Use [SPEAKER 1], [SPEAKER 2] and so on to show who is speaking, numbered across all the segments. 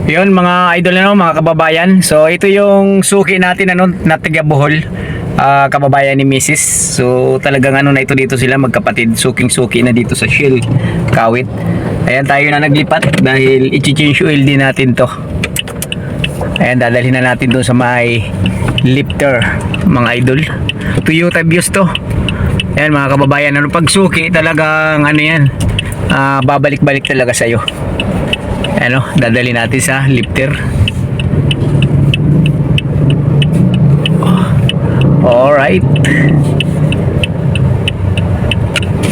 [SPEAKER 1] Yun mga idol mga kababayan. So ito yung suki natin na taga Bohol. Kababayan ni Mrs. So talagang na ito dito sila magkapatid. Suking-suki na dito sa Shell Kawit. Ayan tayo na naglipat dahil i-change oil din natin to. Ayan dadalhin na natin doon sa may lifter mga idol. Toyota Vios to. Ayan mga kababayan, pag suki talagang yan. Babalik-balik talaga sa'yo. Dadali natin sa lifter. Alright.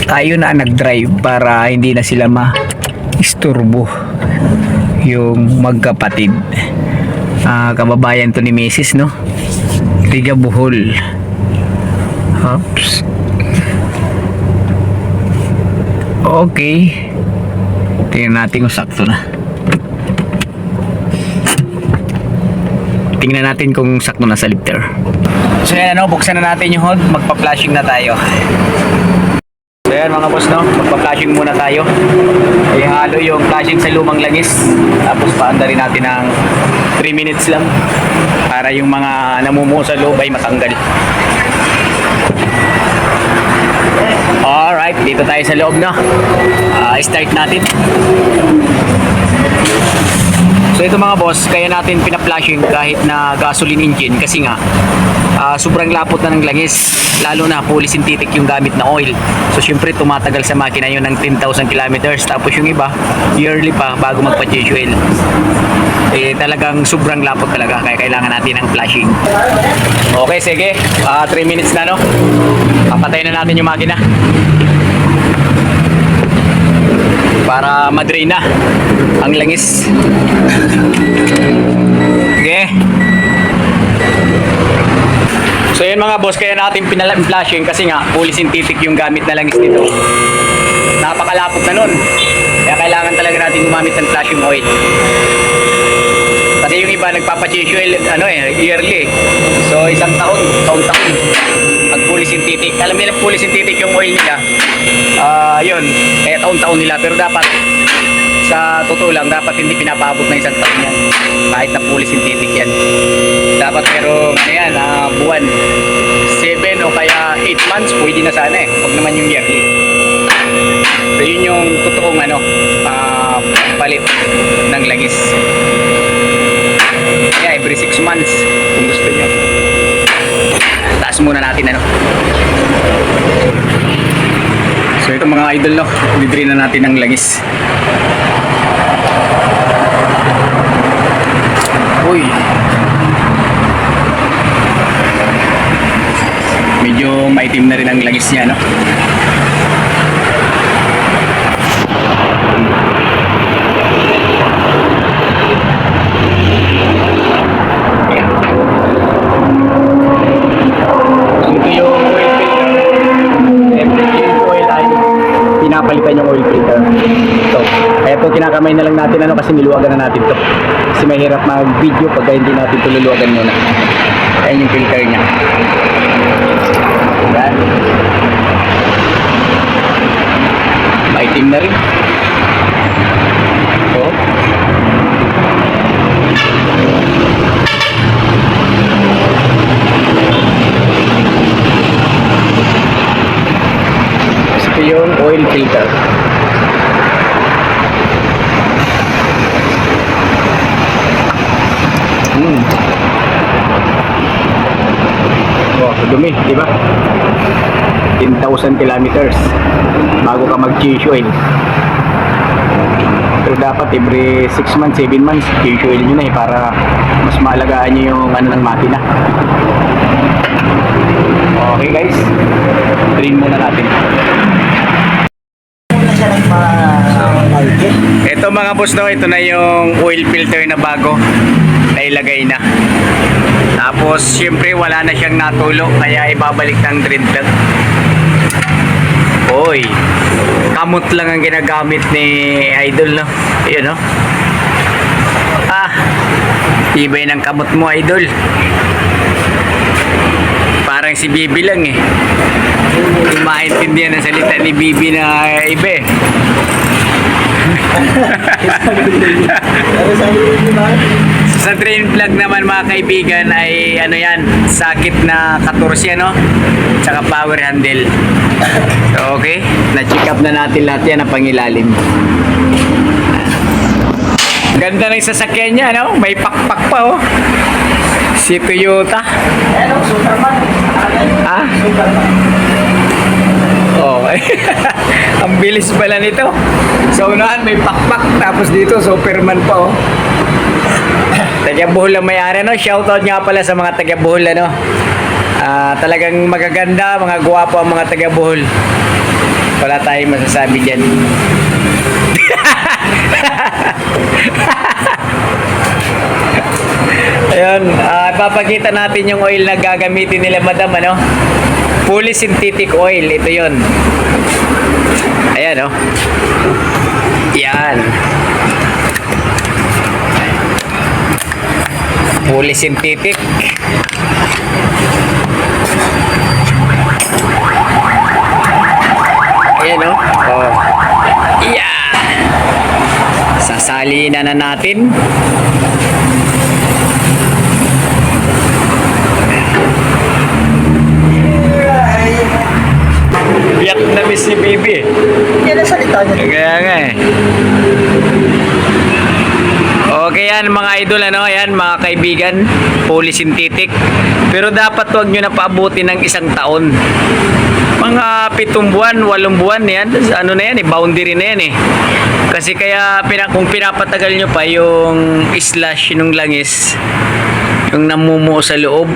[SPEAKER 1] Tayo na nag-drive para hindi na sila ma-isturbo yung magkapatid. Kababayan to ni Mrs. Tiga Bohol. Oops. Okay. Tingnan natin kung sakto na. Tingnan natin kung sakto na sa lifter. So yan buksan na natin yung hood. Magpa-flashing na tayo. So yan mga boss magpa-flashing muna tayo. Ihalo yung flashing sa lumang langis. Tapos paanda rin natin ng 3 minutes lang. Para yung mga namumuo sa loob ay matanggal. Alright, dito tayo sa loob start natin. So ito mga boss, kaya natin pina-flashing kahit na gasoline engine kasi nga sobrang lapot na ng langis, lalo na polysynthetic yung gamit na oil. So syempre tumatagal sa makina yun ng 10,000 kilometers, tapos yung iba yearly pa bago magpa-change oil. Talagang sobrang lapot talaga, kaya kailangan natin ng flashing. Okay, sige, 3 minutes na papatayin na natin yung makina para ma-drain na ang langis. Okay. So yun mga boss, kaya natin pinala-flashing kasi nga polysynthetic yung gamit na langis nito. Napakalapot na nun. Kaya kailangan talaga natin gumamit ng flashing oil. Kasi yung iba nagpapa-change oil yearly. So isang taon pag polysynthetic. Alam nila polysynthetic yung oil nila. Yun, kaya taon-taon nila, pero dapat sa totoo lang dapat hindi pinapaabot ng isang taon yan. Kahit na polysynthetic yan. Dapat pero buwan 7 o kaya 8 months pwede na sana Huwag naman yung yearly. So yun yung totoong palit ng langis. Kaya every 6 months kung gusto nyo. Taas muna natin So ito mga idol i-drain na natin ang langis. Uy. Medyo maitim na rin ang langis niya pinapalitan yung oil filter. So, kaya po kinakamay na lang natin kasi niluwagan na natin to. Kasi mahirap mag-video pag hindi natin ito luluwagan muna. Ayan yung filter niya. Ayan. Maitim na rin. So, ito yung oil filter. Dumi, di ba? 10,000 kilometers bago ka mag-change oil. Pero dapat every 6 months, 7 months change oil nyo na para mas maalagaan nyo yung ng makina. Okay guys, drain muna natin. Ito mga boss ito na yung oil filter na bago na ilagay na. Tapos syempre wala na siyang natulo, kaya ibabalik ng drain plug. Oy, kamot lang ang ginagamit ni idol Ayun ibay ng kamot mo idol. Parang si Bibi lang Hindi maintindihan ang salita ni Bibi na iba Sa drain plug naman mga kaibigan ay ano yan, sakit na 14 ano, tsaka power handle. So okay, na-check up na natin lahat yan na pangilalim. Ganda ng sasakyan niya, no? May pakpak pa, oh. Si Toyota. Ha? Oh, ang bilis pala nito. Sa unahan may pakpak, tapos dito Superman pa, oh. Taga Bohol ang may-ari, no? Shoutout nga pala sa mga taga Bohol, ano? Talagang magaganda, mga gwapo ang mga taga Bohol. Wala tayong masasabi dyan. Ayun, papakita natin yung oil na gagamitin nila, madam, ano? Fully synthetic oil, ito yon. Ayan, oh. Yan. Fully synthetic. Ayan, oh. Oh. Yan. Sasali na natin. Vietnamese si Bibi.
[SPEAKER 2] Yan ang salita niya.
[SPEAKER 1] Kaya nga eh. Okay yan mga idol, ano, yan mga kaibigan, fully synthetic. Pero dapat wag nyo na paabutin ng 1 taon. Mga 7 buwan, 8 buwan yan, ano na yan eh, boundary na yan eh. Kasi kaya kung pinapatagal nyo pa yung slash ng langis, yung namumuo sa loob,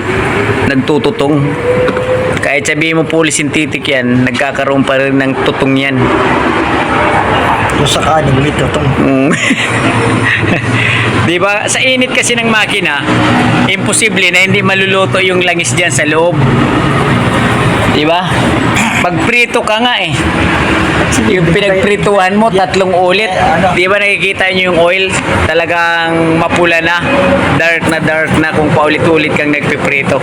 [SPEAKER 1] nagtututong. Kahit sabihin mo fully synthetic yan, nagkakaroon pa rin ng tutong yan.
[SPEAKER 2] Yung sa kanin, may tutong.
[SPEAKER 1] Diba? Sa init kasi ng makina, imposible na hindi maluluto yung langis dyan sa loob. Diba? Pagprito ka nga eh. Yung pinagprituhan mo, 3 ulit. Diba nakikita nyo yung oil? Talagang mapula na. Dark na kung paulit-ulit kang nagpiprito.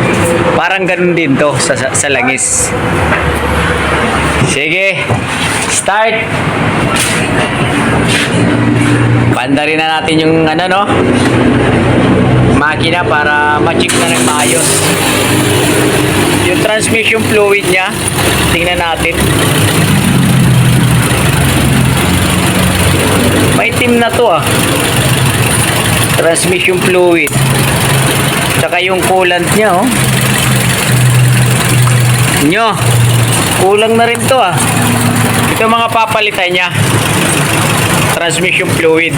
[SPEAKER 1] Parang ganun din to sa langis. Sige. Start. Pandarin na natin yung ano, no? Makina para ma-check na ng maayos. Yung transmission fluid niya, tingnan natin. May itim na to, ah. Transmission fluid. Tsaka yung coolant niya, oh. Nyo, kulang na rin to, ah. Ito mga papalitan niya. Transmission fluid.